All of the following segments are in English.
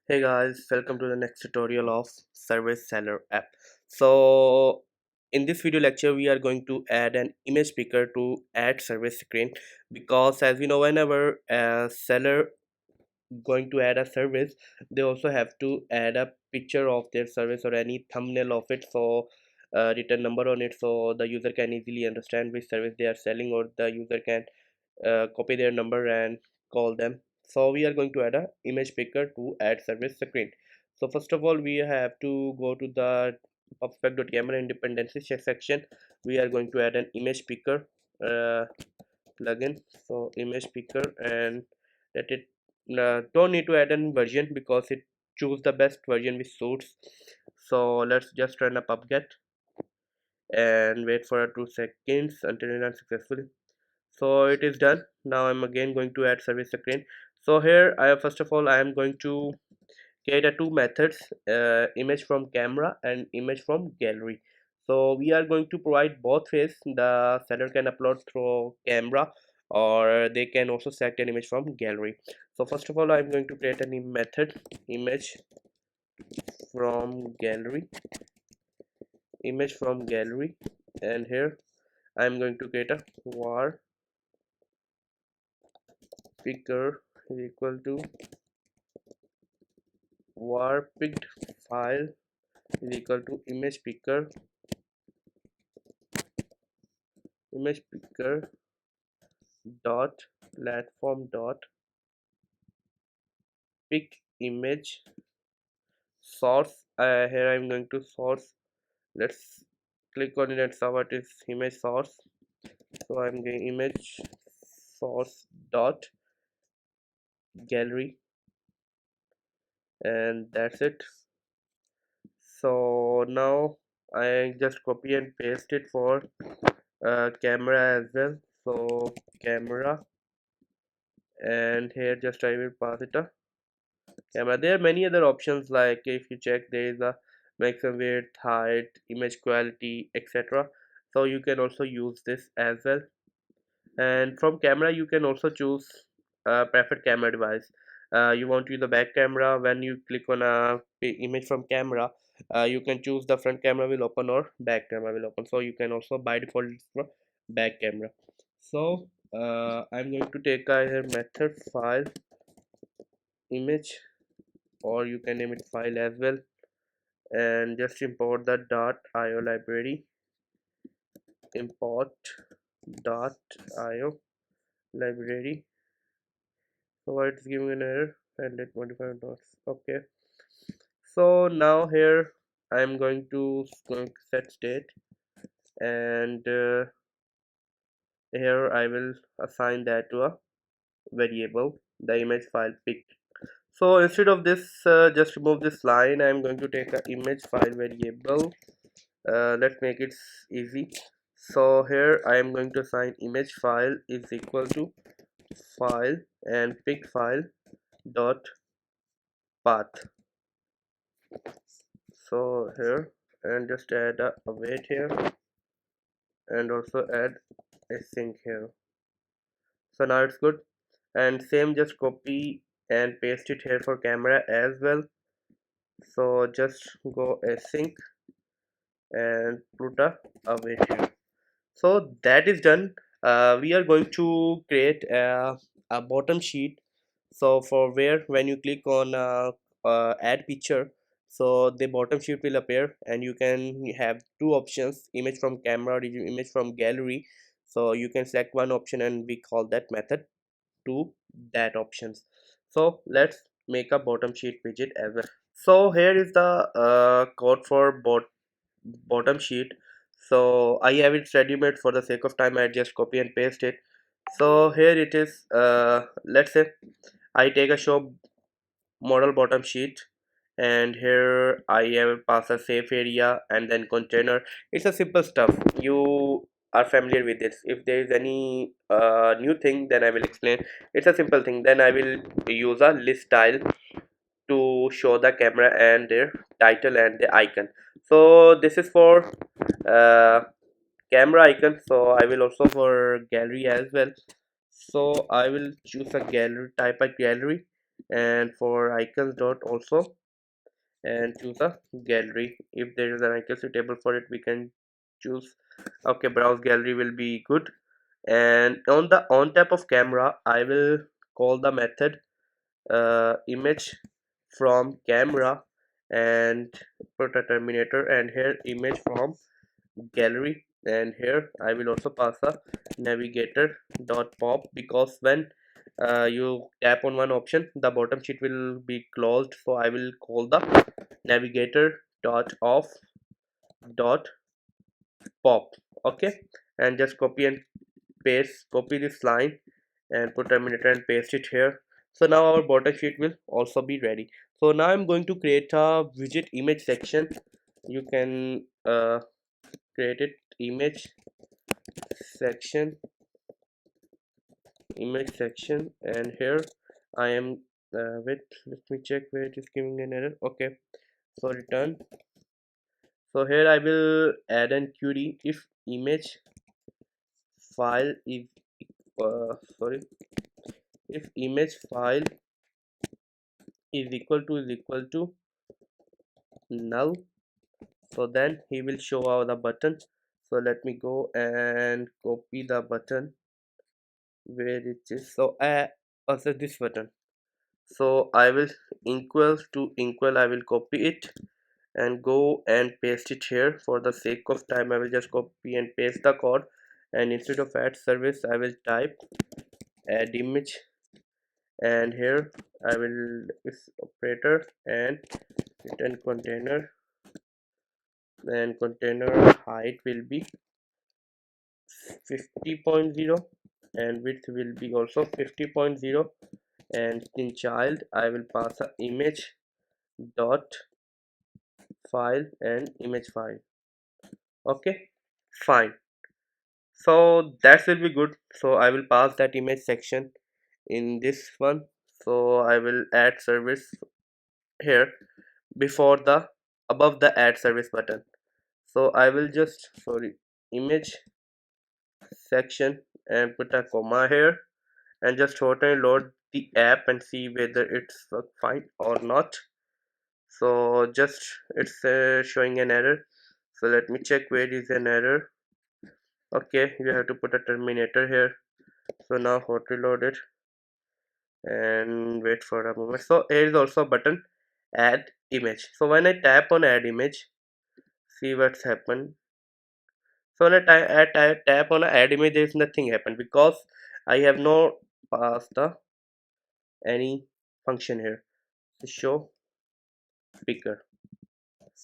Hey guys, welcome to the next tutorial of Service Seller app. So in this video lecture we are going to add an image picker to add service screen, because as we know, whenever a seller going to add a service, they also have to add a picture of their service or any thumbnail of it, so return number on it, so the user can easily understand which service they are selling, or the user can copy their number and call them. So we are going to add a image picker to add service screen. So first of all, we have to go to the pubspec.yaml dependencies section. We are going to add an image picker uh, plugin. So image picker, and that it don't need to add a version because it choose the best version which suits. So let's just run a pubget and wait for 2 seconds until it is successful. So it is done. Now I'm again going to add service screen. So here I have, first of all, I am going to create a two methods, image from camera and image from gallery. So we are going to provide both ways. The seller can upload through camera, or they can also select an image from gallery. So first of all, I'm going to create a new method, image from gallery, image from gallery, and here I'm going to create a var picker is equal to var picked file is equal to image picker dot platform dot pick image source. Here I'm going to source. Let's click on it and see what is image source. So I'm getting image source dot gallery, and that's it. So now I just copy and paste it for camera as well. So camera, and here just I will pass it a camera. There are many other options, like if you check, there is a maximum width, height, image quality, etc. So you can also use this as well. And from camera you can also choose a preferred camera device. You want to use the back camera. When you click on a image from camera, you can choose the front camera will open or back camera will open. So you can also by default for back camera. So I'm going to take a here method file image, or you can name it file as well, and just import the .io library. Import .io library. So it's giving an error and let modify dots. Okay, so now here I'm going to set state, and here I will assign that to a variable, the image file picked. So instead of this, just remove this line. I'm going to take a image file variable. Let's make it easy. So here I am going to assign image file is equal to file and pick file dot path. So here, and just add a await here, and also add a sync here. So now it's good. And same, just copy and paste it here for camera as well. So just go async and put a await here. So that is done. We are going to create a bottom sheet. So for where when you click on add picture, so the bottom sheet will appear, and you can have two options, image from camera or image from gallery. So you can select one option and we call that method to that options. So let's make a bottom sheet widget as well. So here is the code for bottom sheet. So I have it ready made. For the sake of time, I just copy and paste it. So here it is. Let's say I take a show model bottom sheet, and here I have pass a safe area and then container. It's a simple stuff, you are familiar with this. If there is any new thing, then I will explain. It's a simple thing. Then I will use a list style to show the camera and their title and the icon. So this is for uh, camera icon. So I will also for gallery as well. So I will choose a gallery, type a gallery, and for icons dot also, and choose a gallery. If there is an icon suitable for it, we can choose. Okay, browse gallery will be good. And on the on tap of camera, I will call the method image from camera and put a terminator, and here image from gallery, and here I will also pass a navigator dot pop, because when you tap on one option, the bottom sheet will be closed. So I will call the navigator dot off dot pop. Okay, and just copy and paste, copy this line and put terminator and paste it here. So now our bottom sheet will also be ready. So now I'm going to create a widget image section. You can create it, image section, image section, and here I am wait, let me check where it is giving an error. Okay, so return. So here I will add an query if image file is sorry, if image file is equal to null, so then he will show out the button. So let me go and copy the button where it is. So also this button, so I will equal to equal, I will copy it and go and paste it here. For the sake of time, I will just copy and paste the code, and instead of add service I will type add image, and here I will this operator and return container, and container height will be 50.0 and width will be also 50.0, and in child I will pass a image dot file and image file. Okay, fine. So that will be good. So I will pass that image section in this one. So I will add service here before the above the add service button. So I will just sorry, image section and put a comma here, and just totally load the app and see whether it's fine or not. So just it's showing an error, so let me check where is an error. Okay, you have to put a terminator here. So now hot reload it and wait for a moment. So here is also a button add image. So when I tap on add image, see what's happened. So when I tap on add image, there is nothing happened because I have no passed the any function here. So show picker.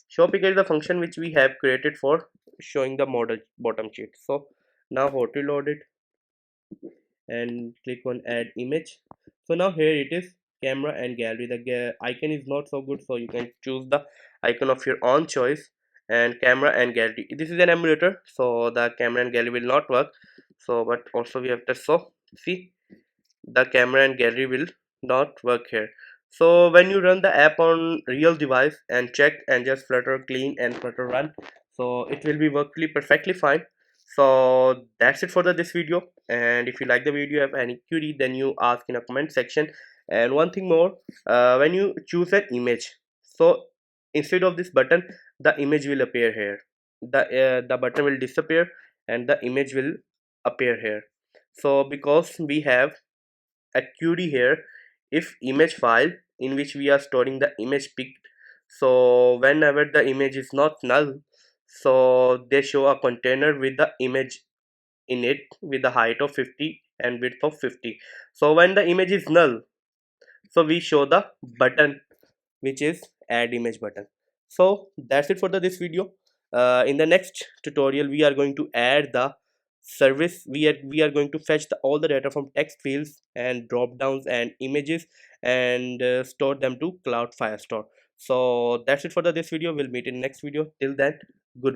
Show picker is the function which we have created for showing the model bottom sheet. So now hot reload it and click on add image. So now here it is camera and gallery. The icon is not so good, so you can choose the icon of your own choice. And camera and gallery, this is an emulator, so the camera and gallery will not work. So but also we have to, so see, the camera and gallery will not work here. So when you run the app on real device and check and just flutter clean and flutter run, so it will be workly perfectly fine. So that's it for this video, and if you like the video, have any query, then you ask in a comment section. And one thing more, when you choose an image, so instead of this button, the image will appear here. The button will disappear and the image will appear here. So because we have a query here, if image file in which we are storing the image pic, so whenever the image is not null, so they show a container with the image in it with the height of 50 and width of 50. So when the image is null, so we show the button which is add image button. So that's it for this video. In the next tutorial we are going to add the service. We are going to fetch all the data from text fields and drop downs and images, and store them to cloud firestore. So that's it for this video. We'll meet in next video. Till then, good.